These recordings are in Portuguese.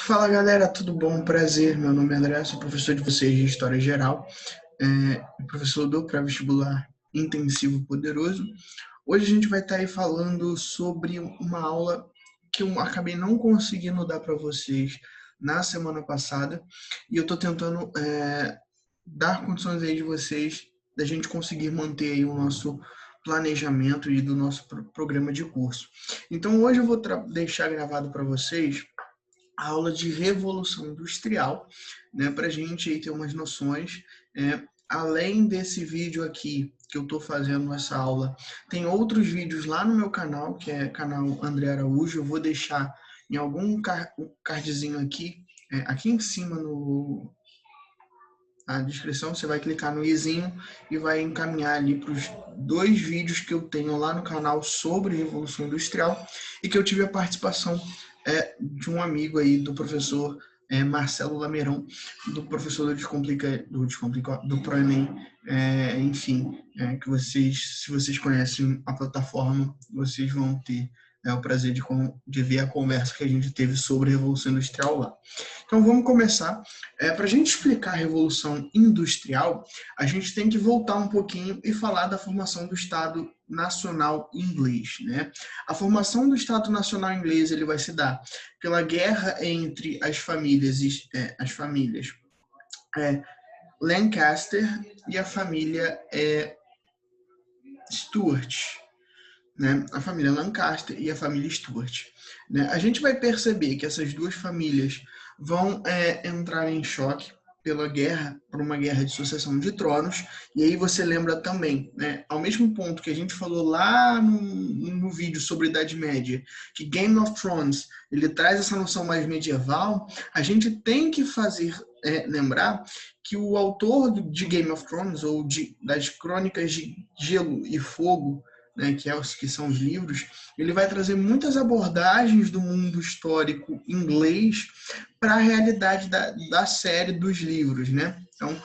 Fala galera, tudo bom? Prazer, meu nome é André, sou professor de vocês de História Geral, professor do pré-vestibular intensivo poderoso. Hoje a gente vai estar aí falando sobre uma aula que eu acabei não conseguindo dar para vocês na semana passada e eu estou tentando dar condições aí de vocês, da gente conseguir manter aí o nosso planejamento e do nosso programa de curso. Então hoje eu vou deixar gravado para vocês a aula de Revolução Industrial, né, para a gente aí ter umas noções. Além desse vídeo aqui que eu estou fazendo essa aula, tem outros vídeos lá no meu canal, que é canal André Araújo. Eu vou deixar em algum cardzinho aqui, aqui em cima na descrição. Você vai clicar no izinho e vai encaminhar ali para os dois vídeos que eu tenho lá no canal sobre Revolução Industrial e que eu tive a participação de um amigo aí, do professor Marcelo Lameirão, do professor do ProEnem, enfim, que vocês, se vocês conhecem a plataforma, vocês vão ter o prazer de ver a conversa que a gente teve sobre a Revolução Industrial lá. Então vamos começar. Para a gente explicar a Revolução Industrial, a gente tem que voltar um pouquinho e falar da formação do Estado Nacional Inglês, né? A formação do Estado Nacional Inglês ele vai se dar pela guerra entre as famílias Lancaster e a família Stuart, né? A família Lancaster e a família Stuart, né? A gente vai perceber que essas duas famílias vão entrar em choque por uma guerra de sucessão de tronos. E aí você lembra também, né, ao mesmo ponto que a gente falou lá no vídeo sobre a Idade Média, que Game of Thrones ele traz essa noção mais medieval, a gente tem que lembrar que o autor de Game of Thrones, ou das Crônicas de Gelo e Fogo, né, que são os livros, ele vai trazer muitas abordagens do mundo histórico inglês para a realidade da série dos livros, né? Então,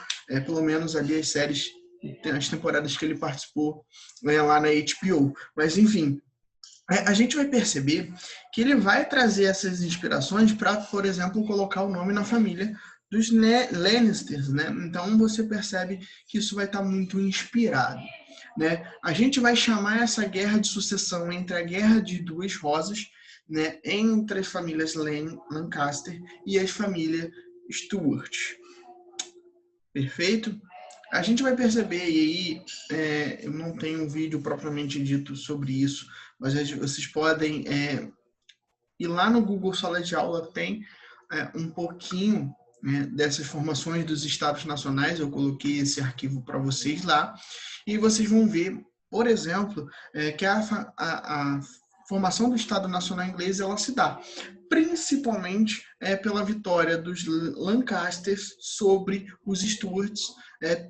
pelo menos ali as temporadas que ele participou lá na HBO. Mas, enfim, a gente vai perceber que ele vai trazer essas inspirações para, por exemplo, colocar o nome na família dos Lannisters, né? Então, você percebe que isso vai estar muito inspirado, né? A gente vai chamar essa guerra de sucessão entre a Guerra de Duas Rosas, né, entre as famílias Lancaster e as famílias Stuart. Perfeito? A gente vai perceber, e aí eu não tenho um vídeo propriamente dito sobre isso, mas vocês podem ir lá no Google Sala de Aula, tem um pouquinho, né, dessas formações dos estados nacionais. Eu coloquei esse arquivo para vocês lá, e vocês vão ver, por exemplo, que a formação do Estado Nacional Inglês ela se dá principalmente pela vitória dos Lancasters sobre os Stuarts,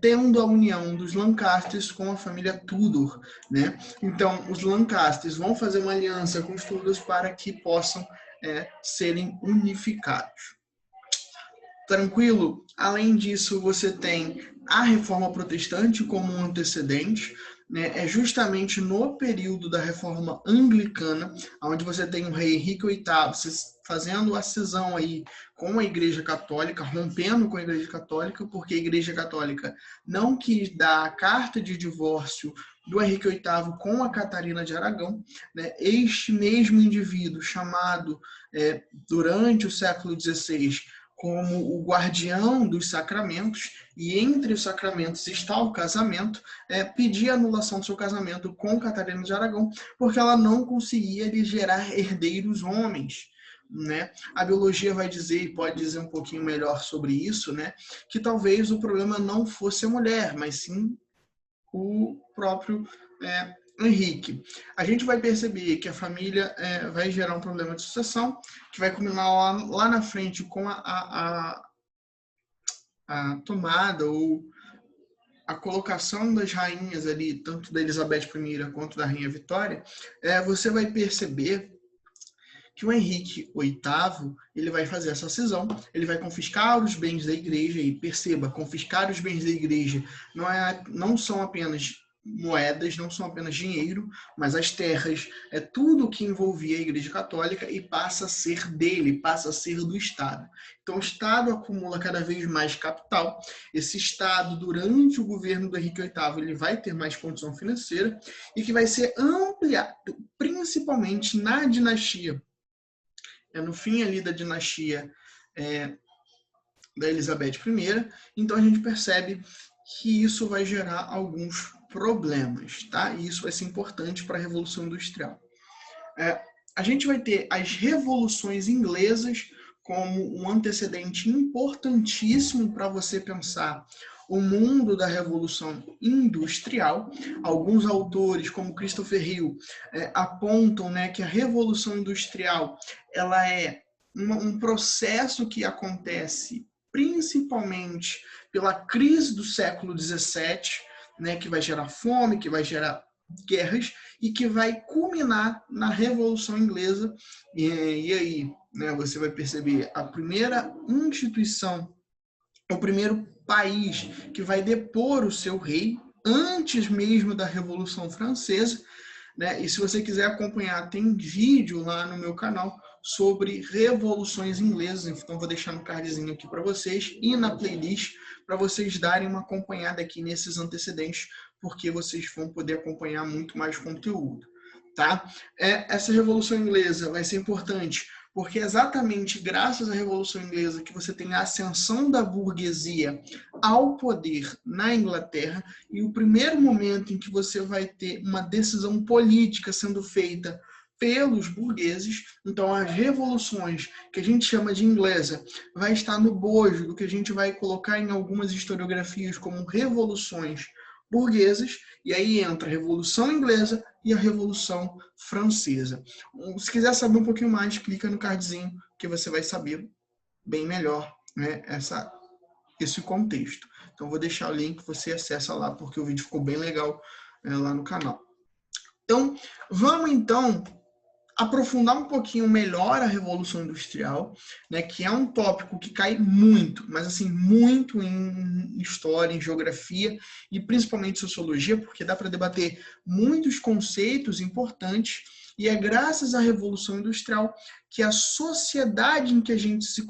tendo a união dos Lancasters com a família Tudor, né? Então, os Lancasters vão fazer uma aliança com os Tudors para que possam serem unificados. Tranquilo? Além disso, você tem a Reforma Protestante como um antecedente, né? É justamente no período da Reforma Anglicana, onde você tem o rei Henrique VIII fazendo a cisão aí com a Igreja Católica, rompendo com a Igreja Católica, porque a Igreja Católica não quis dar a carta de divórcio do Henrique VIII com a Catarina de Aragão, né? Este mesmo indivíduo, chamado durante o século XVI como o guardião dos sacramentos, e entre os sacramentos está o casamento, pedia a anulação do seu casamento com Catarina de Aragão, porque ela não conseguia lhe gerar herdeiros homens, né? A biologia vai dizer, e pode dizer um pouquinho melhor sobre isso, né, que talvez o problema não fosse a mulher, mas sim o próprio Henrique. A gente vai perceber que a família vai gerar um problema de sucessão, que vai culminar lá na frente com a tomada ou a colocação das rainhas ali, tanto da Elizabeth I quanto da Rainha Vitória. Você vai perceber que o Henrique VIII ele vai fazer essa cisão, ele vai confiscar os bens da igreja, e perceba, confiscar os bens da igreja não são apenas moedas, não são apenas dinheiro, mas as terras, é tudo que envolvia a Igreja Católica e passa a ser dele, passa a ser do Estado. Então o Estado acumula cada vez mais capital. Esse Estado, durante o governo do Henrique VIII, ele vai ter mais condição financeira e que vai ser ampliado, principalmente na dinastia. No fim ali da dinastia da Elizabeth I, então a gente percebe que isso vai gerar alguns problemas, tá? E isso vai ser importante para a Revolução Industrial. A gente vai ter as revoluções inglesas como um antecedente importantíssimo para você pensar o mundo da Revolução Industrial. Alguns autores, como Christopher Hill, apontam, né, que a Revolução Industrial ela é um processo que acontece principalmente pela crise do século XVII, né, que vai gerar fome, que vai gerar guerras e que vai culminar na Revolução Inglesa. E aí, né, você vai perceber a primeira instituição, o primeiro país que vai depor o seu rei, antes mesmo da Revolução Francesa, né? E se você quiser acompanhar, tem vídeo lá no meu canal sobre revoluções inglesas, então vou deixar no cardzinho aqui para vocês e na playlist para vocês darem uma acompanhada aqui nesses antecedentes, porque vocês vão poder acompanhar muito mais conteúdo, tá? Essa Revolução Inglesa vai ser importante porque é exatamente graças à Revolução Inglesa que você tem a ascensão da burguesia ao poder na Inglaterra e o primeiro momento em que você vai ter uma decisão política sendo feita pelos burgueses. Então, as revoluções que a gente chama de inglesa vai estar no bojo do que a gente vai colocar em algumas historiografias como revoluções burguesas, e aí entra a Revolução Inglesa e a Revolução Francesa. Se quiser saber um pouquinho mais, clica no cardzinho que você vai saber bem melhor, né, esse contexto. Então, vou deixar o link, você acessa lá, porque o vídeo ficou bem legal lá no canal. Então, vamos então aprofundar um pouquinho melhor a Revolução Industrial, né, que é um tópico que cai muito, mas assim, muito em história, em geografia e principalmente sociologia, porque dá para debater muitos conceitos importantes e é graças à Revolução Industrial que a sociedade em que a gente se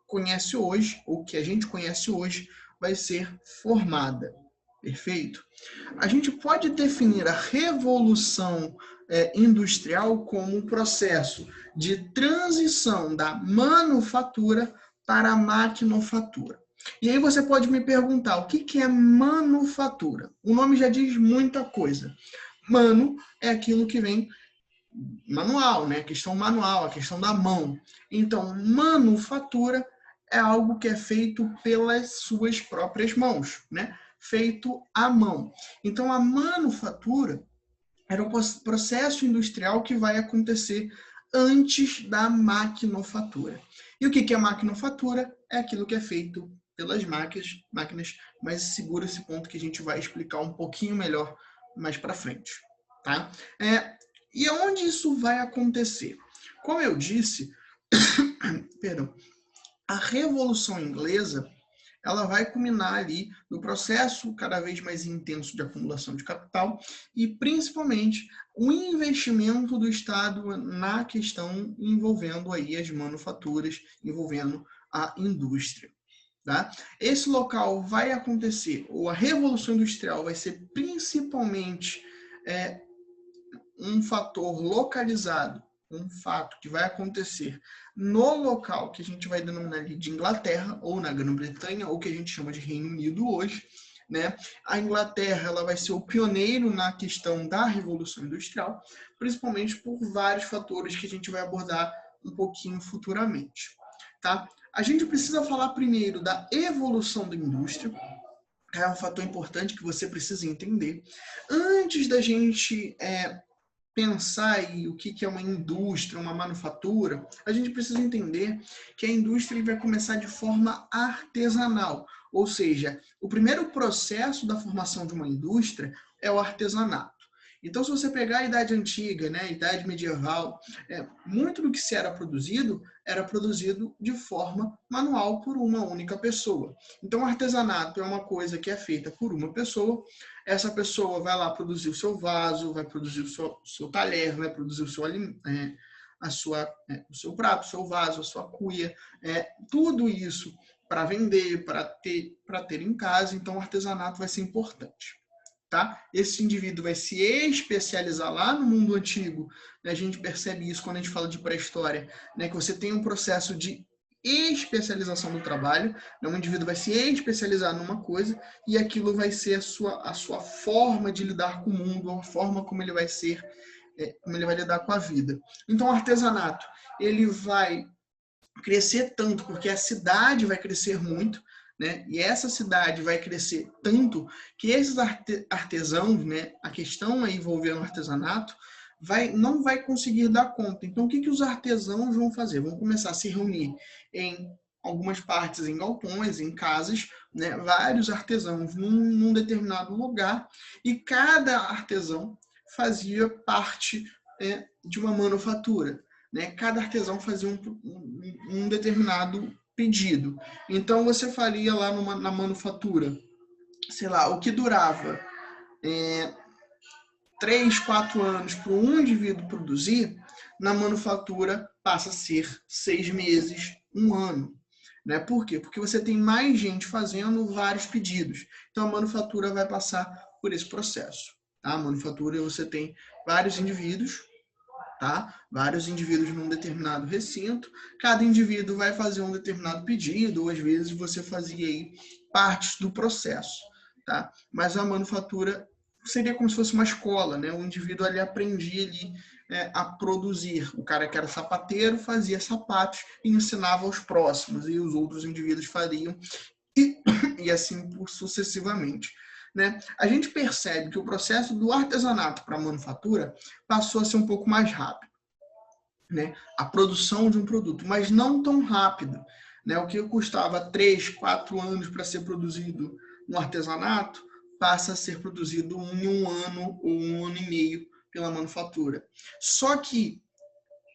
conhece hoje, ou que a gente conhece hoje, vai ser formada. Perfeito? A gente pode definir a Revolução Industrial como um processo de transição da manufatura para a maquinofatura. E aí você pode me perguntar, o que é manufatura? O nome já diz muita coisa. Mano é aquilo que vem manual, né? A questão manual, a questão da mão. Então, manufatura é algo que é feito pelas suas próprias mãos, né? Feito à mão. Então, a manufatura era um processo industrial que vai acontecer antes da maquinofatura. E o que é maquinofatura? É aquilo que é feito pelas máquinas, mas segura esse ponto que a gente vai explicar um pouquinho melhor mais para frente, tá? E onde isso vai acontecer? Como eu disse, perdão, a Revolução Inglesa ela vai culminar ali no processo cada vez mais intenso de acumulação de capital e, principalmente, o investimento do Estado na questão envolvendo aí as manufaturas, envolvendo a indústria. Tá? Esse local vai acontecer, ou a Revolução Industrial vai ser principalmente um fator localizado, um fato que vai acontecer no local que a gente vai denominar de Inglaterra, ou na Grã-Bretanha, ou que a gente chama de Reino Unido hoje, né? A Inglaterra ela vai ser o pioneiro na questão da Revolução Industrial, principalmente por vários fatores que a gente vai abordar um pouquinho futuramente. Tá? A gente precisa falar primeiro da evolução da indústria, é um fator importante que você precisa entender. Antes da gente pensar aí o que é uma indústria, uma manufatura, a gente precisa entender que a indústria vai começar de forma artesanal, ou seja, o primeiro processo da formação de uma indústria é o artesanato. Então, se você pegar a Idade Antiga, né, a Idade Medieval, muito do que se era produzido de forma manual por uma única pessoa. Então, o artesanato é uma coisa que é feita por uma pessoa. Essa pessoa vai lá produzir o seu vaso, vai produzir o seu talher, vai produzir o seu prato, o seu vaso, a sua cuia, tudo isso para vender, para ter em casa. Então, o artesanato vai ser importante. Tá? Esse indivíduo vai se especializar lá no mundo antigo, né? A gente percebe isso quando a gente fala de pré-história, né? Que você tem um processo de especialização do trabalho, né? Um indivíduo vai se especializar numa coisa e aquilo vai ser a sua forma de lidar com o mundo, a forma como ele vai ser, como ele vai lidar com a vida. Então, o artesanato, ele vai crescer tanto, porque a cidade vai crescer muito, né? E essa cidade vai crescer tanto que esses artesãos, né? A questão aí envolvendo o artesanato, não vai conseguir dar conta. Então, o que os artesãos vão fazer? Vão começar a se reunir em algumas partes, em galpões, em casas, né? Vários artesãos num determinado lugar, e cada artesão fazia parte de uma manufatura. Né? Cada artesão fazia um determinado pedido. Então, você faria lá na manufatura, sei lá, o que durava 3, 4 anos para um indivíduo produzir, na manufatura passa a ser 6 meses, 1 ano. Né? Por quê? Porque você tem mais gente fazendo vários pedidos. Então, a manufatura vai passar por esse processo. Tá? A manufatura, você tem vários indivíduos, tá? Vários indivíduos num determinado recinto, cada indivíduo vai fazer um determinado pedido, ou às vezes você fazia aí partes do processo, tá? Mas a manufatura seria como se fosse uma escola, né? O indivíduo ali aprendia ali a produzir. O cara que era sapateiro fazia sapatos e ensinava aos próximos, e os outros indivíduos fariam, e assim sucessivamente. Né? A gente percebe que o processo do artesanato para a manufatura passou a ser um pouco mais rápido, né? A produção de um produto, mas não tão rápido. Né? O que custava 3, 4 anos para ser produzido no artesanato passa a ser produzido em 1 ano ou 1 ano e meio pela manufatura. Só que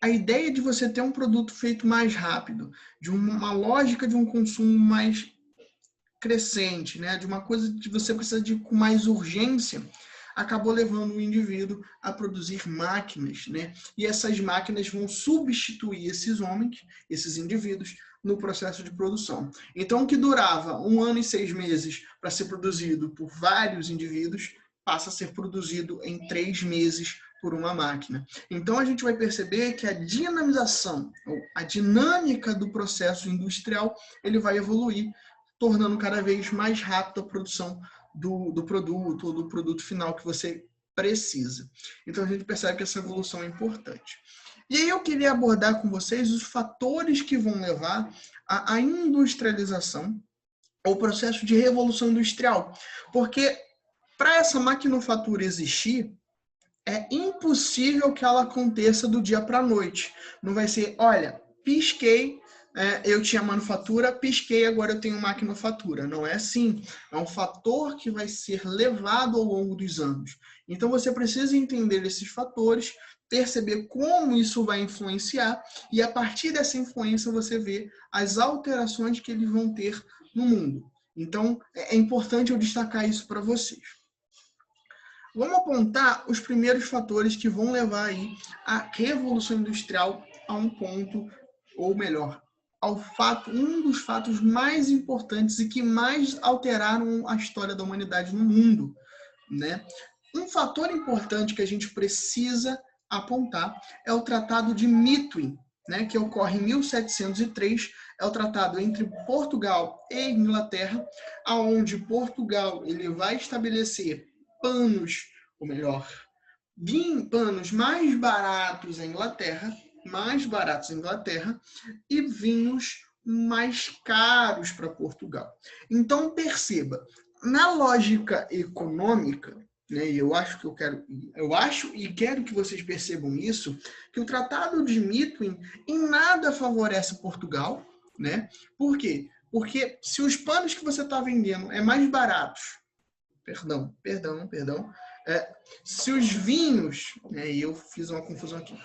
a ideia de você ter um produto feito mais rápido, de uma lógica de um consumo mais crescente, né, de uma coisa que você precisa de com mais urgência, acabou levando o indivíduo a produzir máquinas, né? E essas máquinas vão substituir esses homens, esses indivíduos, no processo de produção. Então, o que durava 1 ano e 6 meses para ser produzido por vários indivíduos, passa a ser produzido em 3 meses por uma máquina. Então, a gente vai perceber que a dinamização, a dinâmica do processo industrial, ele vai evoluir, tornando cada vez mais rápido a produção do produto ou do produto final que você precisa. Então, a gente percebe que essa evolução é importante. E aí eu queria abordar com vocês os fatores que vão levar à industrialização, ao processo de revolução industrial. Porque para essa maquinofatura existir, é impossível que ela aconteça do dia para a noite. Não vai ser, olha, pisquei, eu tinha manufatura, pisquei, agora eu tenho maquinofatura. Não é assim. É um fator que vai ser levado ao longo dos anos. Então, você precisa entender esses fatores, perceber como isso vai influenciar e, a partir dessa influência, você vê as alterações que eles vão ter no mundo. Então, é importante eu destacar isso para vocês. Vamos apontar os primeiros fatores que vão levar aí a revolução industrial a um ponto, ou melhor, um dos fatos mais importantes e que mais alteraram a história da humanidade no mundo, né? Um fator importante que a gente precisa apontar é o Tratado de Methuen, né, que ocorre em 1703, é o tratado entre Portugal e Inglaterra, aonde Portugal ele vai estabelecer panos, ou melhor, panos mais baratos em Inglaterra, e vinhos mais caros para Portugal. Então, perceba, na lógica econômica, né, eu acho e quero que vocês percebam isso, que o Tratado de Methuen em nada favorece Portugal, né? Por quê? Porque se os panos que você está vendendo é mais baratos, perdão, Se os vinhos, né, e eu fiz uma confusão aqui,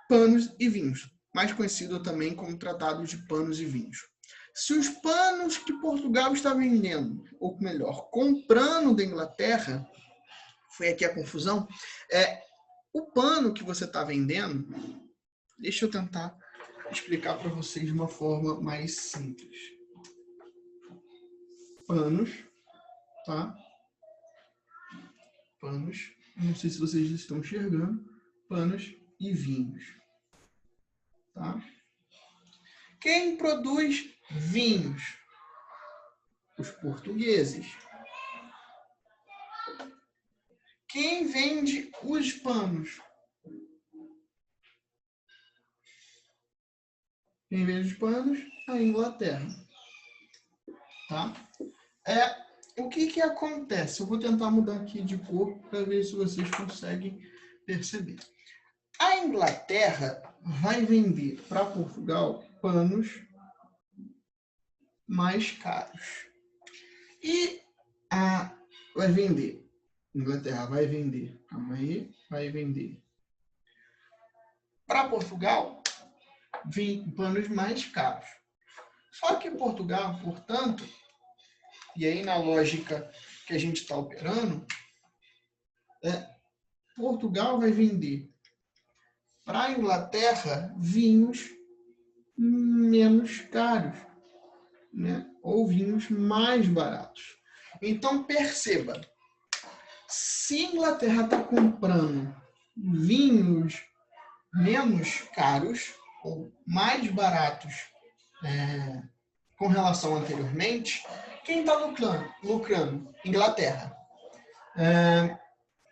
panos e vinhos, mais conhecido também como Tratado de Panos e Vinhos. Se os panos que Portugal está vendendo, ou melhor, comprando da Inglaterra, foi aqui a confusão, o pano que você está vendendo, deixa eu tentar explicar para vocês de uma forma mais simples. Panos, tá? Panos, não sei se vocês estão enxergando, panos e vinhos, tá? Quem produz vinhos? Os portugueses. Quem vende os panos? Quem vende os panos? A Inglaterra. Tá? O que acontece? Eu vou tentar mudar aqui de cor para ver se vocês conseguem perceber. A Inglaterra vai vender para Portugal panos mais caros. E vai vender. Inglaterra vai vender. Calma aí. Vai vender. Para Portugal, vem panos mais caros. Só que Portugal, portanto, e aí na lógica que a gente está operando, Portugal vai vender para a Inglaterra vinhos menos caros, né? Ou vinhos mais baratos. Então, perceba, se a Inglaterra está comprando vinhos menos caros ou mais baratos com relação anteriormente, quem está lucrando? Inglaterra.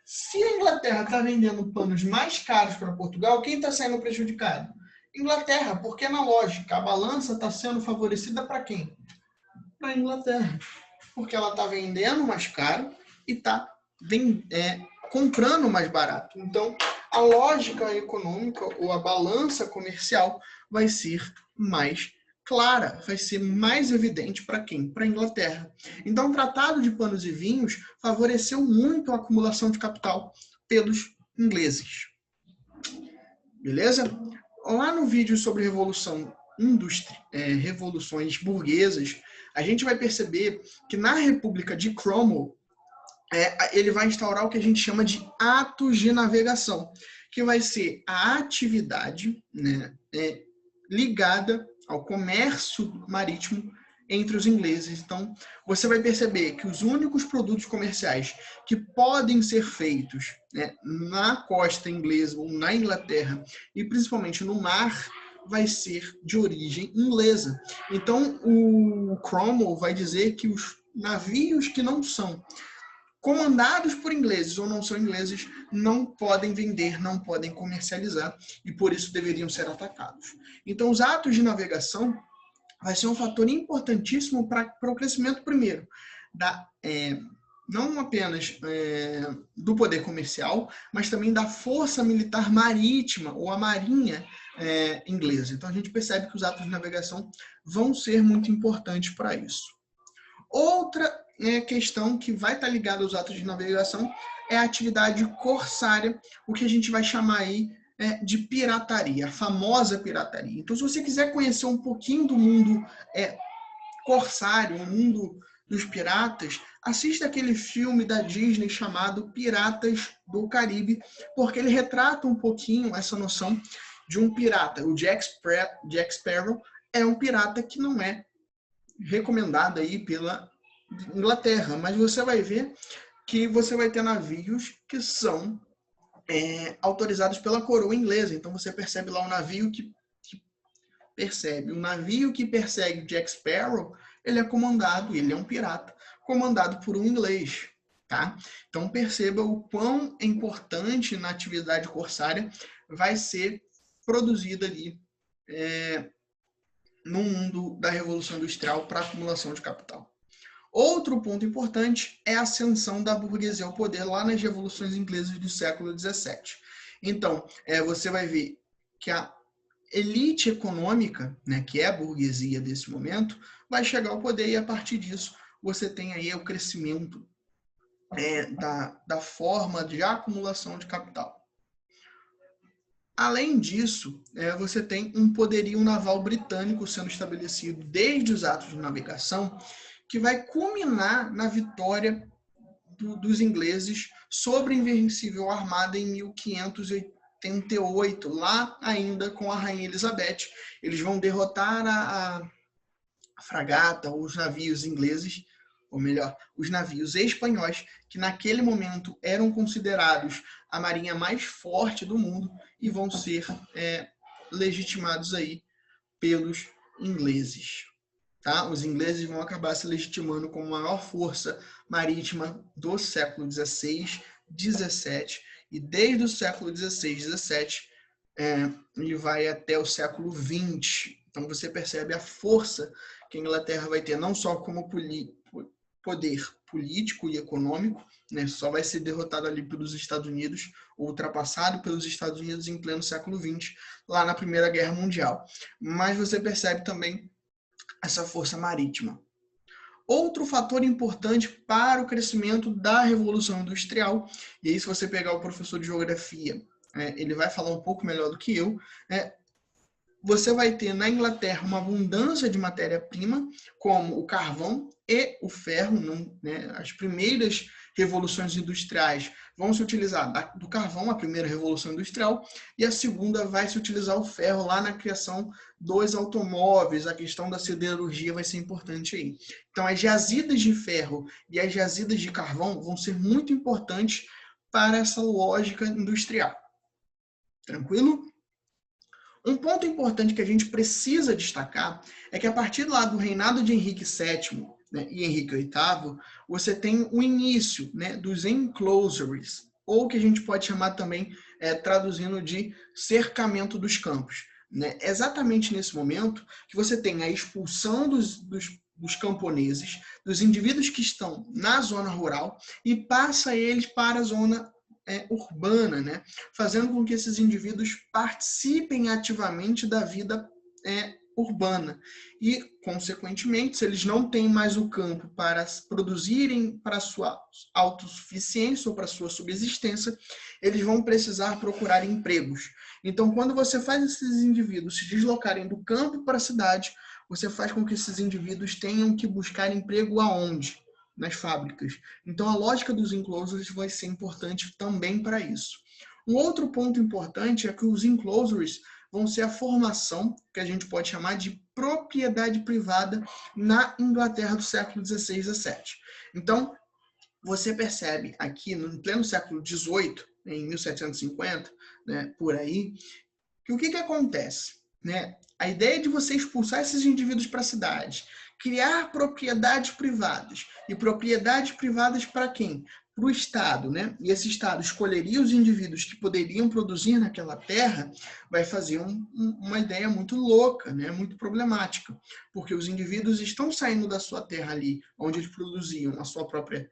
Se a Inglaterra está vendendo panos mais caros para Portugal, quem está saindo prejudicado? Inglaterra, porque na lógica, a balança está sendo favorecida para quem? Para a Inglaterra. Porque ela está vendendo mais caro e está comprando mais barato. Então, a lógica econômica ou a balança comercial vai ser mais clara, vai ser mais evidente para quem? Para a Inglaterra. Então, o Tratado de Panos e Vinhos favoreceu muito a acumulação de capital pelos ingleses. Beleza? Lá no vídeo sobre revoluções burguesas, a gente vai perceber que na República de Cromwell, ele vai instaurar o que a gente chama de atos de navegação, que vai ser a atividade, né, ligada ao comércio marítimo entre os ingleses. Então, você vai perceber que os únicos produtos comerciais que podem ser feitos, né, na costa inglesa ou na Inglaterra, e principalmente no mar, vai ser de origem inglesa. Então, o Cromwell vai dizer que os navios que não são comandados por ingleses ou não são ingleses não podem vender, não podem comercializar e por isso deveriam ser atacados. Então, os atos de navegação vai ser um fator importantíssimo para o crescimento, primeiro, não apenas do poder comercial, mas também da força militar marítima ou a marinha inglesa. Então, a gente percebe que os atos de navegação vão ser muito importantes para isso. Outra questão que vai estar ligada aos atos de navegação é a atividade corsária, o que a gente vai chamar aí de pirataria, a famosa pirataria. Então, se você quiser conhecer um pouquinho do mundo corsário, o mundo dos piratas, assista aquele filme da Disney chamado Piratas do Caribe, porque ele retrata um pouquinho essa noção de um pirata. O Jack Sparrow é um pirata que não é recomendado aí pela Inglaterra, mas você vai ver que você vai ter navios que são autorizados pela coroa inglesa. Então você percebe lá um navio que persegue Jack Sparrow, ele é comandado, ele é um pirata, comandado por um inglês, tá? Então perceba o quão importante na atividade corsária vai ser produzida ali no mundo da Revolução Industrial para acumulação de capital. Outro ponto importante é a ascensão da burguesia ao poder lá nas revoluções inglesas do século XVII. Então, você vai ver que a elite econômica, né, que é a burguesia desse momento, vai chegar ao poder e a partir disso você tem aí o crescimento da forma de acumulação de capital. Além disso, você tem um poderio naval britânico sendo estabelecido desde os atos de navegação, que vai culminar na vitória dos ingleses sobre a Invencível Armada em 1588, lá ainda com a Rainha Elizabeth. Eles vão derrotar a fragata, ou os navios ingleses, ou melhor, os navios espanhóis, que naquele momento eram considerados a marinha mais forte do mundo e vão ser legitimados aí pelos ingleses. Tá? Os ingleses vão acabar se legitimando como a maior força marítima do século XVI, XVII, e desde o século XVI, XVII, ele vai até o século XX. Então você percebe a força que a Inglaterra vai ter, não só como poder político e econômico, né? Só vai ser derrotado ali pelos Estados Unidos, ultrapassado pelos Estados Unidos em pleno século XX, lá na Primeira Guerra Mundial. Mas você percebe também essa força marítima. Outro fator importante para o crescimento da Revolução Industrial, e aí se você pegar o professor de geografia, ele vai falar um pouco melhor do que eu, você vai ter na Inglaterra uma abundância de matéria-prima, como o carvão e o ferro, né? As primeiras revoluções industriais vão se utilizar do carvão, a primeira revolução industrial, e a segunda vai se utilizar o ferro lá na criação dos automóveis. A questão da siderurgia vai ser importante aí. Então, as jazidas de ferro e as jazidas de carvão vão ser muito importantes para essa lógica industrial. Tranquilo? Um ponto importante que a gente precisa destacar é que a partir lá do reinado de Henrique VII, né, e Henrique VIII, você tem o início, né, dos enclosures, ou que a gente pode chamar também, traduzindo, de cercamento dos campos. Né? Exatamente nesse momento que você tem a expulsão dos camponeses, dos indivíduos que estão na zona rural, e passa eles para a zona urbana, né? Fazendo com que esses indivíduos participem ativamente da vida urbana. E, consequentemente, se eles não têm mais o campo para produzirem para sua autossuficiência ou para sua subsistência, eles vão precisar procurar empregos. Então, quando você faz esses indivíduos se deslocarem do campo para a cidade, você faz com que esses indivíduos tenham que buscar emprego aonde? Nas fábricas. Então, a lógica dos enclosures vai ser importante também para isso. Um outro ponto importante é que os enclosures vão ser a formação, que a gente pode chamar de propriedade privada na Inglaterra do século XVI e XVII. Então, você percebe aqui, no pleno século XVIII, em 1750, né, por aí, que o que acontece? Né? A ideia de você expulsar esses indivíduos para a cidade, criar propriedades privadas. E propriedades privadas para quem? Para o Estado, né? E esse Estado escolheria os indivíduos que poderiam produzir naquela terra, vai fazer uma ideia muito louca, né? Muito problemática, porque os indivíduos estão saindo da sua terra ali, onde eles produziam a sua própria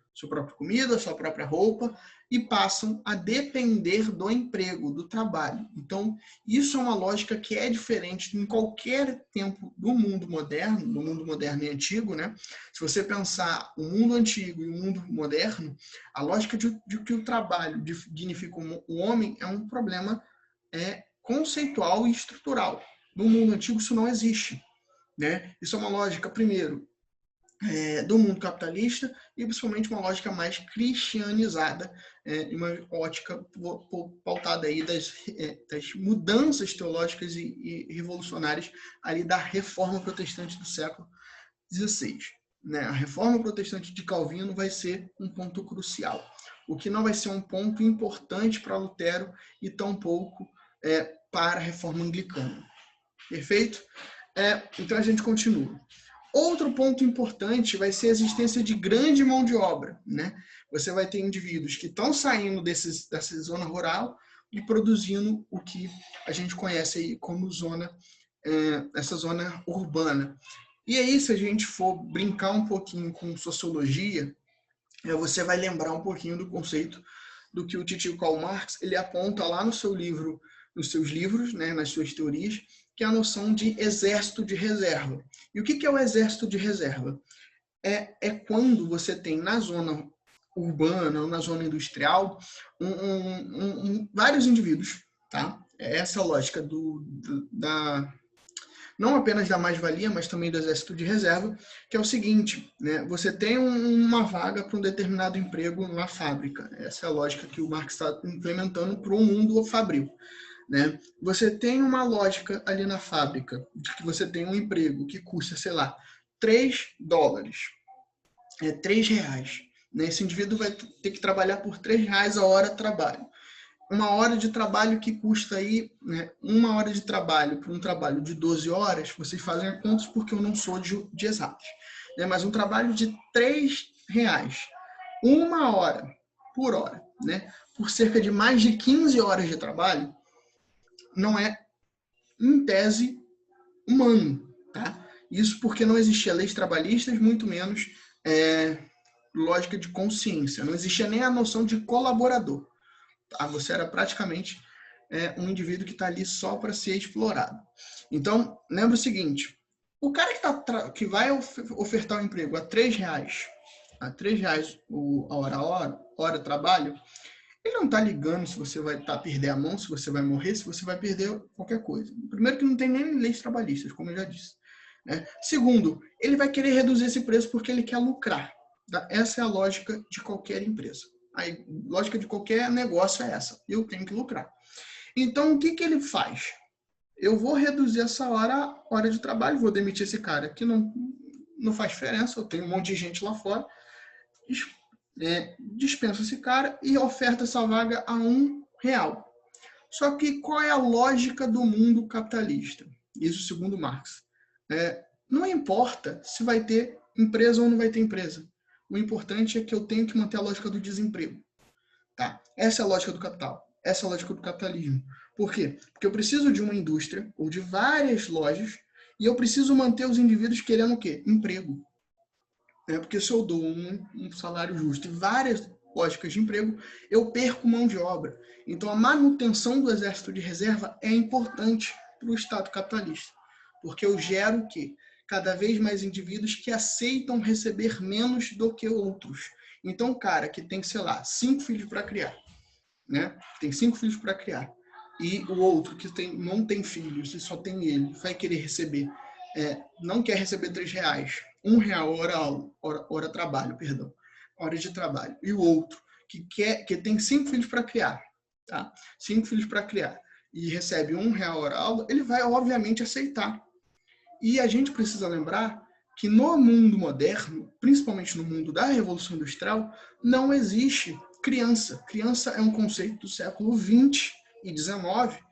comida, a sua própria roupa, e passam a depender do emprego, do trabalho. Então, isso é uma lógica que é diferente em qualquer tempo do mundo moderno e antigo, né? Se você pensar o mundo antigo e o mundo moderno, a lógica de que o trabalho dignifica o homem é um problema conceitual e estrutural. No mundo antigo isso não existe, né? Isso é uma lógica, primeiro, do mundo capitalista e principalmente uma lógica mais cristianizada, uma ótica pautada aí das mudanças teológicas e revolucionárias ali da reforma protestante do século XVI. Né? A reforma protestante de Calvino vai ser um ponto crucial, o que não vai ser um ponto importante para Lutero e tampouco para a reforma anglicana. Perfeito? Então a gente continua. Outro ponto importante vai ser a existência de grande mão de obra, né? Você vai ter indivíduos que estão saindo dessa zona rural e produzindo o que a gente conhece aí como essa zona urbana. E aí, se a gente for brincar um pouquinho com sociologia, você vai lembrar um pouquinho do conceito do que o tio Karl Marx ele aponta lá no seu livro, nos seus livros, né, nas suas teorias, que é a noção de exército de reserva. E o que é o exército de reserva? É quando você tem na zona urbana ou na zona industrial, vários indivíduos, tá? Essa é a lógica não apenas da mais-valia, mas também do exército de reserva, que é o seguinte, né? Você tem uma vaga para um determinado emprego na fábrica. Essa é a lógica que o Marx está implementando para o mundo fabril, né? Você tem uma lógica ali na fábrica de que você tem um emprego que custa, sei lá, $3, R$ 3. Né? Esse indivíduo vai ter que trabalhar por R$ 3 a hora de trabalho. Uma hora de trabalho que custa aí, né, uma hora de trabalho para um trabalho de 12 horas, vocês fazem a contas porque eu não sou de exatas, né, mas um trabalho de R$ 3, uma hora por hora, né, por cerca de mais de 15 horas de trabalho, não é, em tese, humano, tá? Isso porque não existia leis trabalhistas, muito menos lógica de consciência, não existia nem a noção de colaborador. Você era praticamente um indivíduo que está ali só para ser explorado. Então, lembra o seguinte, o cara que vai ofertar um emprego a R$ 3, a R$ 3 a hora de trabalho, ele não está ligando se você vai perder a mão, se você vai morrer, se você vai perder qualquer coisa. Primeiro que não tem nem leis trabalhistas, como eu já disse. Né? Segundo, ele vai querer reduzir esse preço porque ele quer lucrar. Tá? Essa é a lógica de qualquer empresa. A lógica de qualquer negócio é essa. Eu tenho que lucrar. Então, o que ele faz? Eu vou reduzir essa hora de trabalho, vou demitir esse cara que não faz diferença, eu tenho um monte de gente lá fora, dispensa esse cara e oferta essa vaga a R$ 1. Só que qual é a lógica do mundo capitalista? Isso segundo Marx. Não importa se vai ter empresa ou não vai ter empresa. O importante é que eu tenho que manter a lógica do desemprego. Tá? Essa é a lógica do capital. Essa é a lógica do capitalismo. Por quê? Porque eu preciso de uma indústria ou de várias lojas e eu preciso manter os indivíduos querendo o quê? Emprego. Porque se eu dou um salário justo e várias lógicas de emprego, eu perco mão de obra. Então, a manutenção do exército de reserva é importante para o Estado capitalista. Porque eu gero o quê? Cada vez mais indivíduos que aceitam receber menos do que outros. Então, o cara que tem, sei lá, 5 filhos para criar, né? Tem 5 filhos para criar, e o outro que não tem filhos e só tem ele, vai querer receber, não quer receber R$ 3, R$ 1 hora trabalho, perdão, hora de trabalho. E o outro que tem 5 filhos para criar, tá? 5 filhos para criar, e recebe R$ 1 hora aula, ele vai, obviamente, aceitar. E a gente precisa lembrar que no mundo moderno, principalmente no mundo da Revolução Industrial, não existe criança. Criança é um conceito do século XX e XIX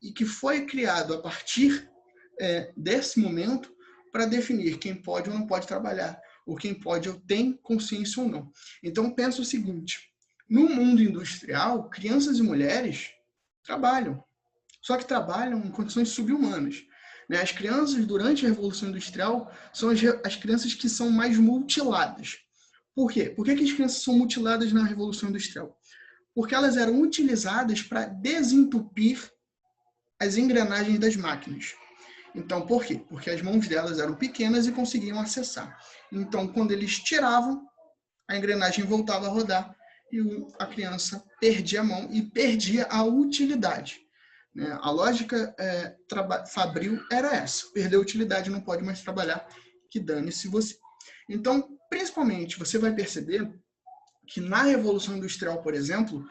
e que foi criado a partir desse momento para definir quem pode ou não pode trabalhar, ou quem pode ou tem consciência ou não. Então, pensa o seguinte, no mundo industrial, crianças e mulheres trabalham, só que trabalham em condições subhumanas. As crianças, durante a Revolução Industrial, são as crianças que são mais mutiladas. Por quê? Por que as crianças são mutiladas na Revolução Industrial? Porque elas eram utilizadas para desentupir as engrenagens das máquinas. Então, por quê? Porque as mãos delas eram pequenas e conseguiam acessar. Então, quando eles tiravam, a engrenagem voltava a rodar e a criança perdia a mão e perdia a utilidade. A lógica fabril era essa. Perdeu a utilidade, não pode mais trabalhar, que dane-se você. Então, principalmente, você vai perceber que na Revolução Industrial, por exemplo,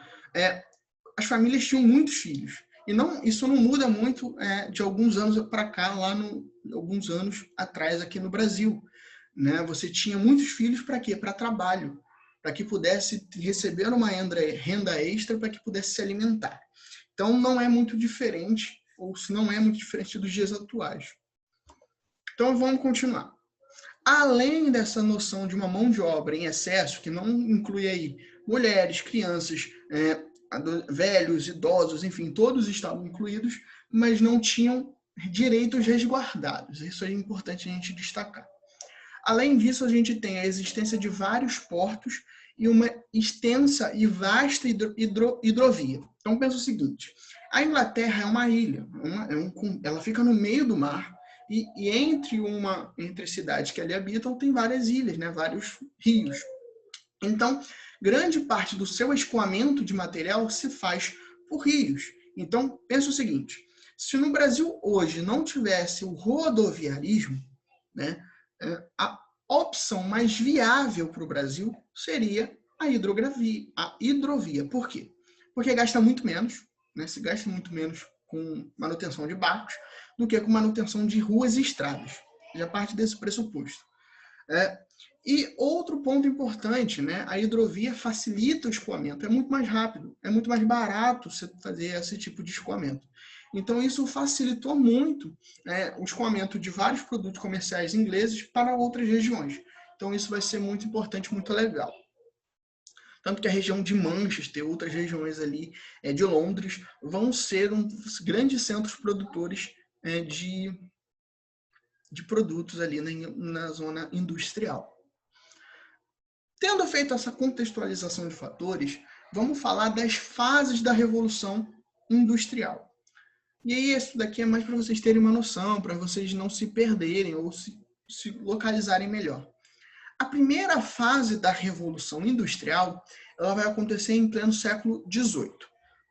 as famílias tinham muitos filhos. E isso não muda muito de alguns anos para cá, alguns anos atrás aqui no Brasil. Você tinha muitos filhos para quê? Para trabalho, para que pudesse receber uma renda extra, para que pudesse se alimentar. Então, não é muito diferente, ou se não é muito diferente dos dias atuais. Então, vamos continuar. Além dessa noção de uma mão de obra em excesso, que não inclui aí mulheres, crianças, velhos, idosos, enfim, todos estavam incluídos, mas não tinham direitos resguardados. Isso é importante a gente destacar. Além disso, a gente tem a existência de vários portos e uma extensa e vasta hidrovia. Então, pensa o seguinte, a Inglaterra é uma ilha, ela fica no meio do mar, e entre as cidades que ali habitam tem várias ilhas, vários rios. Então, grande parte do seu escoamento de material se faz por rios. Então, pensa o seguinte, se no Brasil hoje não tivesse o rodoviarismo, né, a opção mais viável para o Brasil seria a hidrovia. Por quê? Porque gasta muito menos, né, se gasta muito menos com manutenção de barcos do que com manutenção de ruas e estradas. Já parte desse pressuposto. E outro ponto importante, né? A hidrovia facilita o escoamento, é muito mais rápido, é muito mais barato você fazer esse tipo de escoamento. Então, isso facilitou muito o escoamento de vários produtos comerciais ingleses para outras regiões. Então, isso vai ser muito importante, muito legal. Tanto que a região de Manchester, outras regiões ali de Londres, vão ser grandes centros produtores de produtos ali na zona industrial. Tendo feito essa contextualização de fatores, vamos falar das fases da Revolução Industrial. E aí, isso daqui é mais para vocês terem uma noção, para vocês não se perderem ou se localizarem melhor. A primeira fase da Revolução Industrial, ela vai acontecer em pleno século XVIII.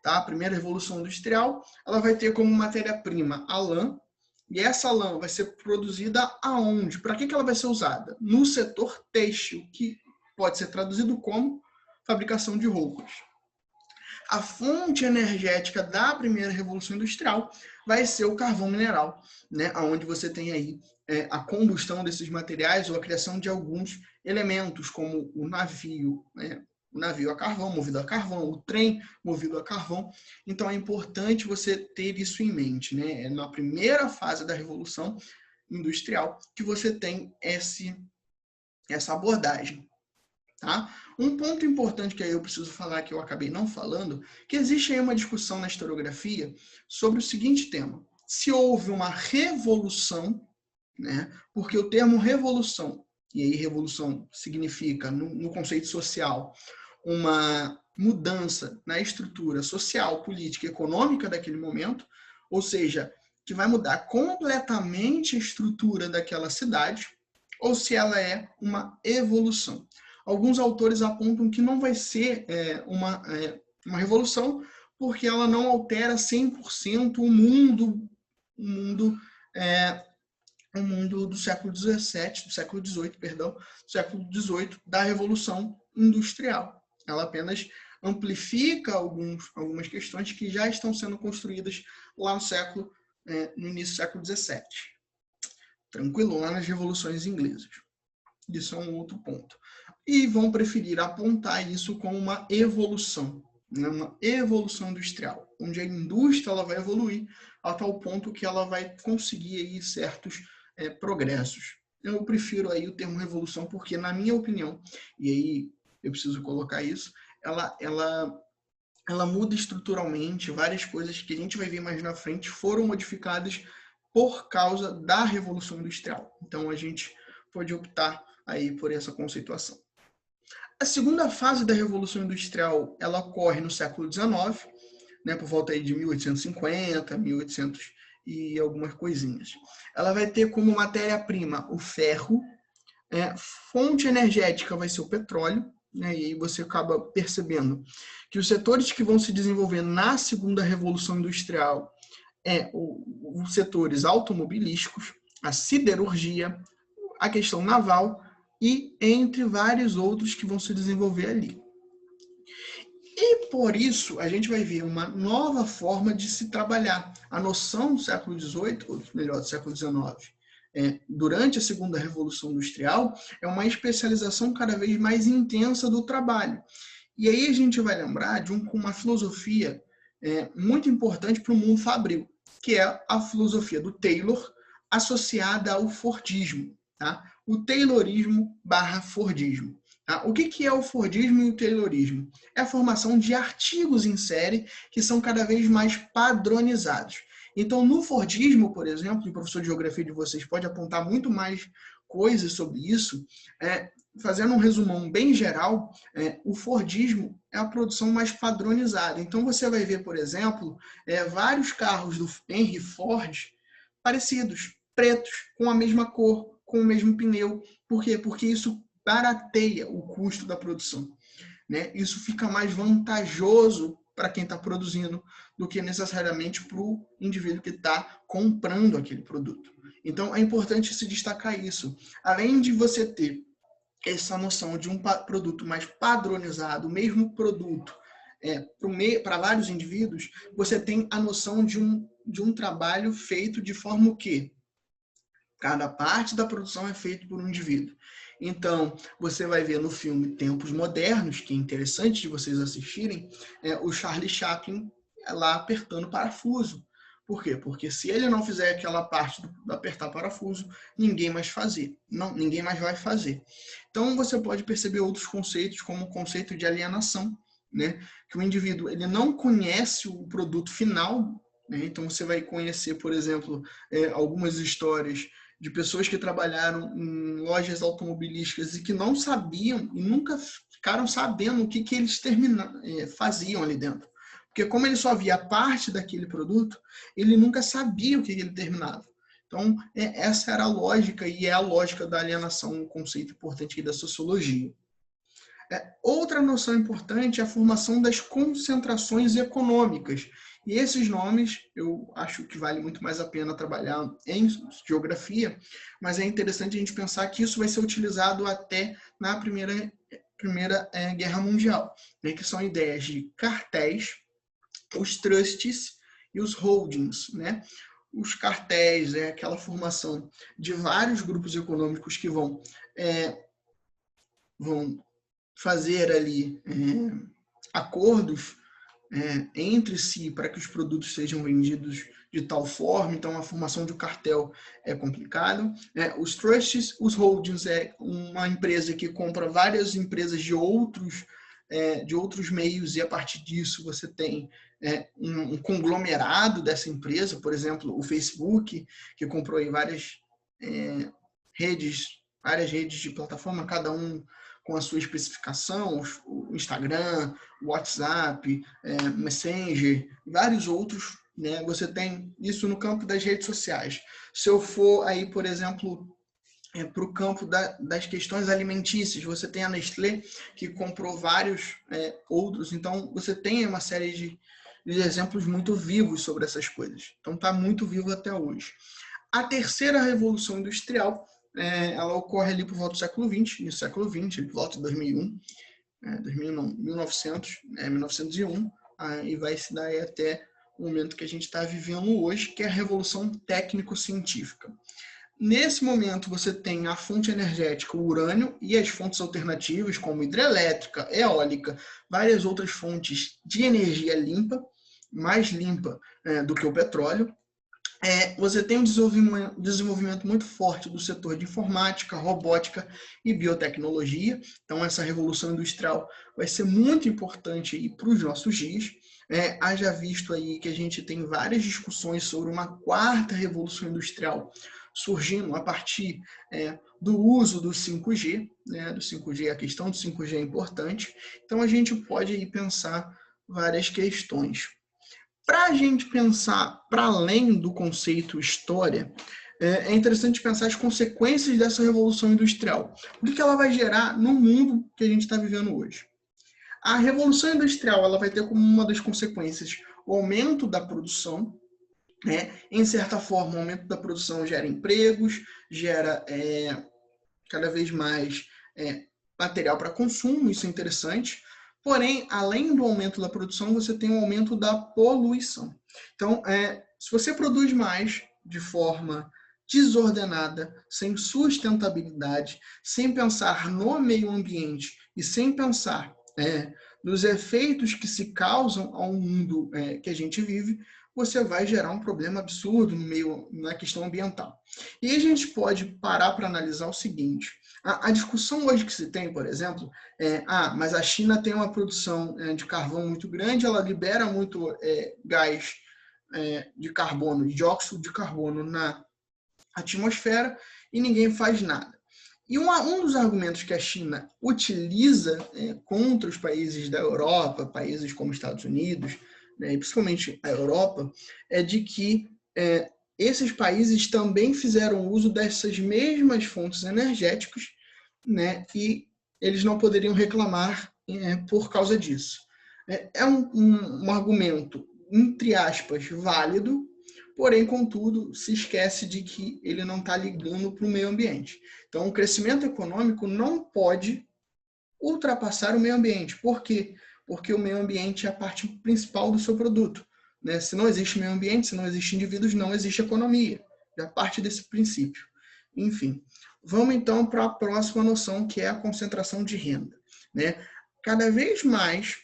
Tá? A primeira Revolução Industrial, ela vai ter como matéria-prima a lã, e essa lã vai ser produzida aonde? Para que ela vai ser usada? No setor têxtil, que pode ser traduzido como fabricação de roupas. A fonte energética da primeira Revolução Industrial vai ser o carvão mineral, né? Onde você tem aí a combustão desses materiais ou a criação de alguns elementos, como o navio, né? O navio a carvão, movido a carvão, o trem movido a carvão. Então, é importante você ter isso em mente, né? É na primeira fase da Revolução Industrial que você tem essa abordagem. Tá? Um ponto importante que aí eu preciso falar, que eu acabei não falando, que existe aí uma discussão na historiografia sobre o seguinte tema. Se houve uma revolução, né? Porque o termo revolução, e aí revolução significa, no conceito social, uma mudança na estrutura social, política e econômica daquele momento, ou seja, que vai mudar completamente a estrutura daquela cidade, ou se ela é uma evolução. Alguns autores apontam que não vai ser uma revolução, porque ela não altera 100% o mundo do século XVII, do século XVIII, perdão, do século XVIII, da Revolução Industrial. Ela apenas amplifica algumas questões que já estão sendo construídas lá no início do século XVII. Tranquilo, lá nas revoluções inglesas. Isso é um outro ponto. E vão preferir apontar isso como uma evolução, né? Uma evolução industrial, onde a indústria ela vai evoluir a tal ponto que ela vai conseguir aí certos progressos. Eu prefiro aí o termo revolução porque, na minha opinião, e aí eu preciso colocar isso, ela muda estruturalmente, várias coisas que a gente vai ver mais na frente foram modificadas por causa da Revolução Industrial. Então, a gente pode optar aí por essa conceituação. A segunda fase da Revolução Industrial, ela ocorre no século XIX, né, por volta aí de 1850, 1800 e algumas coisinhas. Ela vai ter como matéria-prima o ferro, fonte energética vai ser o petróleo, né, e aí você acaba percebendo que os setores que vão se desenvolver na segunda Revolução Industrial os setores automobilísticos, a siderurgia, a questão naval e entre vários outros que vão se desenvolver ali. E por isso a gente vai ver uma nova forma de se trabalhar. A noção do século XVIII, ou melhor, do século XIX, durante a segunda Revolução Industrial, é uma especialização cada vez mais intensa do trabalho. E aí a gente vai lembrar de uma filosofia muito importante para o mundo fabril, que é a filosofia do Taylor, associada ao Fordismo. Tá? O Taylorismo / Fordismo. Tá? O que é o Fordismo e o Taylorismo? É a formação de artigos em série que são cada vez mais padronizados. Então, no Fordismo, por exemplo, o professor de geografia de vocês pode apontar muito mais coisas sobre isso, fazendo um resumão bem geral, o Fordismo é a produção mais padronizada. Então, você vai ver, por exemplo, vários carros do Henry Ford parecidos, pretos, com a mesma cor, com o mesmo pneu. Por quê? Porque isso barateia o custo da produção. né? Isso fica mais vantajoso para quem está produzindo do que necessariamente para o indivíduo que está comprando aquele produto. Então, é importante se destacar isso. Além de você ter essa noção de um produto mais padronizado, o mesmo produto para vários indivíduos, você tem a noção de um trabalho feito de forma o quê? Cada parte da produção é feita por um indivíduo. Então, você vai ver no filme Tempos Modernos, que é interessante de vocês assistirem, o Charlie Chaplin lá apertando parafuso. Por quê? Porque se ele não fizer aquela parte do apertar parafuso, ninguém mais vai fazer. Então, você pode perceber outros conceitos, como o conceito de alienação, né? Que o indivíduo ele não conhece o produto final, né? Então, você vai conhecer, por exemplo, algumas histórias de pessoas que trabalharam em lojas automobilísticas e que não sabiam e nunca ficaram sabendo o que eles faziam ali dentro. Porque como ele só via parte daquele produto, ele nunca sabia o que ele terminava. Então, essa era a lógica e é a lógica da alienação, um conceito importante aqui da sociologia. Outra noção importante é a formação das concentrações econômicas. E esses nomes, eu acho que vale muito mais a pena trabalhar em geografia, mas é interessante a gente pensar que isso vai ser utilizado até na Primeira Guerra Mundial, né, que são ideias de cartéis, os trusts e os holdings, né? Os cartéis é aquela formação de vários grupos econômicos que vão fazer ali acordos entre si para que os produtos sejam vendidos de tal forma. Então, a formação de um cartel é complicado. Os trusts, os holdings é uma empresa que compra várias empresas de outros meios e a partir disso você tem um conglomerado dessa empresa, por exemplo, o Facebook, que comprou aí várias redes de plataforma, cada um com a sua especificação, o Instagram, o WhatsApp, Messenger, vários outros, né? Você tem isso no campo das redes sociais. Se eu for aí, por exemplo, para o campo das questões alimentícias, você tem a Nestlé, que comprou vários outros, então você tem uma série de exemplos muito vivos sobre essas coisas. Então está muito vivo até hoje. A terceira revolução industrial, ela ocorre ali por volta do século XX, no século XX, por volta de 2001, 1901, e vai se dar até o momento que a gente está vivendo hoje, que é a revolução técnico-científica. Nesse momento, você tem a fonte energética, o urânio, e as fontes alternativas, como hidrelétrica, eólica, várias outras fontes de energia limpa, mais limpa do que o petróleo. Você tem um desenvolvimento muito forte do setor de informática, robótica e biotecnologia. Então, essa revolução industrial vai ser muito importante para os nossos dias. Haja visto aí que a gente tem várias discussões sobre uma quarta revolução industrial surgindo a partir do uso do 5G, né? Do 5G, a questão do 5G é importante. Então, a gente pode aí pensar várias questões. Para a gente pensar para além do conceito história, é interessante pensar as consequências dessa revolução industrial. O que ela vai gerar no mundo que a gente está vivendo hoje? A revolução industrial ela vai ter como uma das consequências o aumento da produção. Em certa forma, o aumento da produção gera empregos, gera cada vez mais material para consumo, isso é interessante. Porém, além do aumento da produção, você tem um aumento da poluição. Então, se você produz mais de forma desordenada, sem sustentabilidade, sem pensar no meio ambiente e sem pensar nos efeitos que se causam ao mundo que a gente vive, você vai gerar um problema absurdo na questão ambiental. E a gente pode parar para analisar o seguinte: a discussão hoje que se tem, por exemplo, mas a China tem uma produção de carvão muito grande, ela libera muito gás de carbono, dióxido de carbono na atmosfera e ninguém faz nada. E um dos argumentos que a China utiliza contra os países da Europa, países como Estados Unidos, e principalmente a Europa, é de que esses países também fizeram uso dessas mesmas fontes energéticas, né, e eles não poderiam reclamar por causa disso. É um argumento, entre aspas, válido, porém, contudo, se esquece de que ele não está ligando para o meio ambiente. Então, o crescimento econômico não pode ultrapassar o meio ambiente. Por quê? Porque o meio ambiente é a parte principal do seu produto. Né? Se não existe meio ambiente, se não existe indivíduos, não existe economia. Já parte desse princípio. Enfim, vamos então para a próxima noção, que é a concentração de renda. Né? Cada vez mais,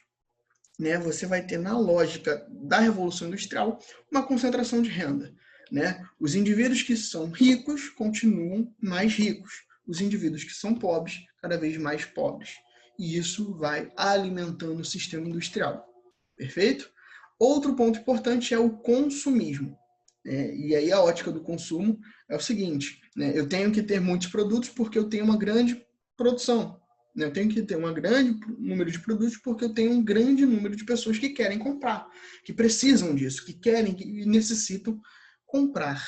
né, você vai ter na lógica da Revolução Industrial uma concentração de renda. Né? Os indivíduos que são ricos continuam mais ricos. Os indivíduos que são pobres, cada vez mais pobres. E isso vai alimentando o sistema industrial. Perfeito? Outro ponto importante é o consumismo. E aí a ótica do consumo é o seguinte, né? Eu tenho que ter muitos produtos porque eu tenho uma grande produção. Né? Eu tenho que ter um grande número de produtos porque eu tenho um grande número de pessoas que querem comprar, que precisam disso, que querem, que necessitam comprar.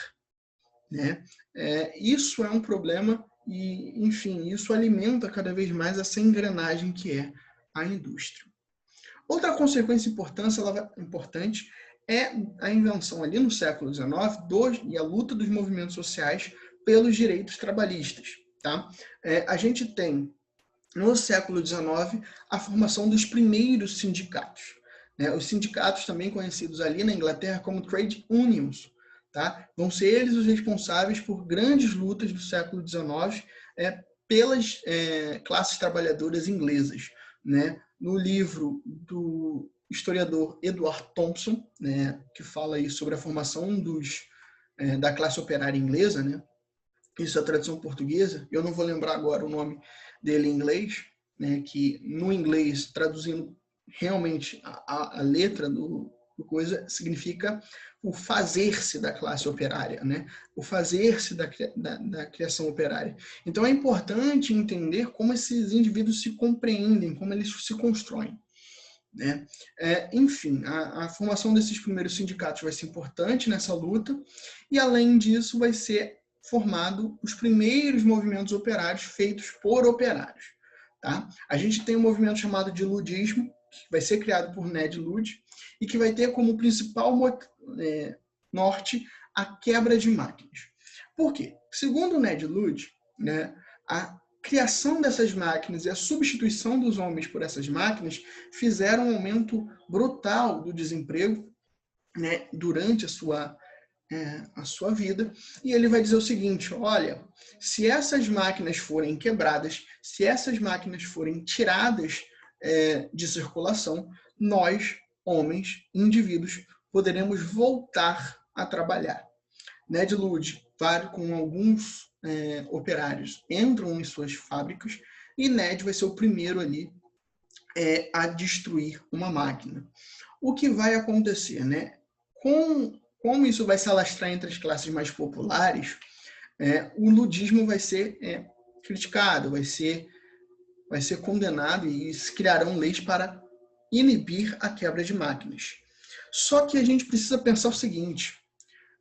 Né? Isso é um problema e, enfim, isso alimenta cada vez mais essa engrenagem que é a indústria. Outra consequência importante é a invenção ali no século XIX e a luta dos movimentos sociais pelos direitos trabalhistas. Tá? A gente tem, no século XIX, a formação dos primeiros sindicatos. Né? Os sindicatos, também conhecidos ali na Inglaterra como trade unions, tá? Vão ser eles os responsáveis por grandes lutas do século XIX pelas classes trabalhadoras inglesas. Né? No livro do historiador Edward Thompson, né, que fala aí sobre a formação da classe operária inglesa, né? Isso é a tradução portuguesa, eu não vou lembrar agora o nome dele em inglês, né, que no inglês, traduzindo realmente a letra do coisa, significa o fazer-se da classe operária, né? O fazer-se da criação operária. Então é importante entender como esses indivíduos se compreendem, como eles se constroem. Né? Enfim, a formação desses primeiros sindicatos vai ser importante nessa luta, e além disso vai ser formado os primeiros movimentos operários feitos por operários. Tá? A gente tem um movimento chamado de ludismo, que vai ser criado por Ned Ludd, e que vai ter como principal norte a quebra de máquinas. Por quê? Segundo Ned Ludd, né, a criação dessas máquinas e a substituição dos homens por essas máquinas fizeram um aumento brutal do desemprego, né, durante a sua vida, e ele vai dizer o seguinte: olha, se essas máquinas forem quebradas, se essas máquinas forem tiradas de circulação, nós, homens, indivíduos, poderemos voltar a trabalhar. Ned Ludd, com alguns operários, entram em suas fábricas, e Ned vai ser o primeiro ali a destruir uma máquina. O que vai acontecer, né? Como isso vai se alastrar entre as classes mais populares, o ludismo vai ser criticado, vai ser condenado, e se criarão leis para inibir a quebra de máquinas. Só que a gente precisa pensar o seguinte,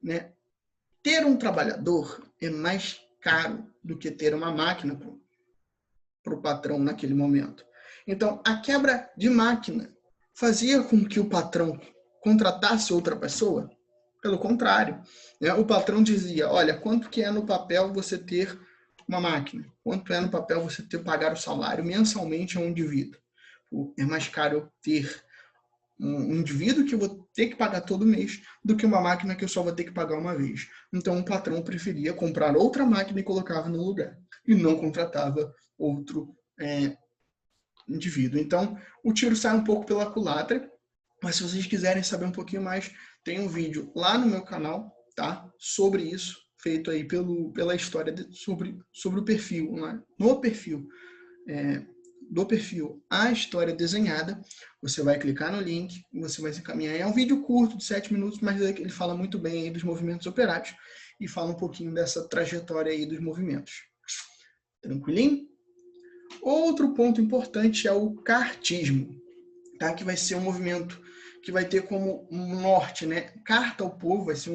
né? Ter um trabalhador é mais caro do que ter uma máquina para o patrão naquele momento. Então, a quebra de máquina fazia com que o patrão contratasse outra pessoa? Pelo contrário, né? O patrão dizia: olha, quanto que é no papel você ter uma máquina? Quanto é no papel você pagar o salário mensalmente a um indivíduo? É mais caro ter um indivíduo que eu vou ter que pagar todo mês do que uma máquina que eu só vou ter que pagar uma vez. Então o patrão preferia comprar outra máquina e colocava no lugar, e não contratava outro indivíduo. Então o tiro sai um pouco pela culatra, mas se vocês quiserem saber um pouquinho mais, tem um vídeo lá no meu canal, tá? Sobre isso, feito aí pela história sobre o perfil, né? No perfil do perfil A História Desenhada. Você vai clicar no link e você vai se encaminhar. É um vídeo curto, de 7 minutos, mas ele fala muito bem aí dos movimentos operários e fala um pouquinho dessa trajetória aí dos movimentos. Tranquilinho? Outro ponto importante é o cartismo, tá? Que vai ser um movimento que vai ter como norte, né? Carta ao povo, vai ser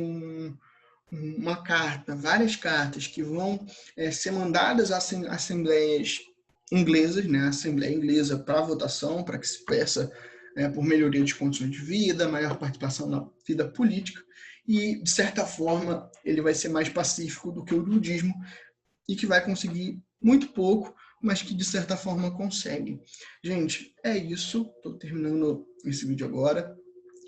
uma carta, várias cartas que vão ser mandadas a assembleias inglesas, né, a Assembleia Inglesa para votação, para que se peça por melhoria de condições de vida, maior participação na vida política, e, de certa forma, ele vai ser mais pacífico do que o ludismo e que vai conseguir muito pouco, mas que, de certa forma, consegue. Gente, é isso. Estou terminando esse vídeo agora.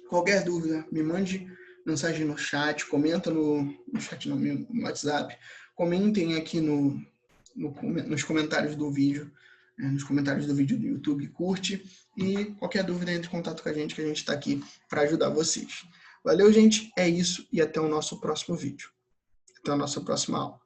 Qualquer dúvida, me mande mensagem no chat, comenta no chat, não, no WhatsApp, comentem aqui nos comentários do vídeo, nos comentários do vídeo do YouTube, curte, e qualquer dúvida entre em contato com a gente, que a gente está aqui para ajudar vocês. Valeu, gente, é isso, e até o nosso próximo vídeo. Até a nossa próxima aula.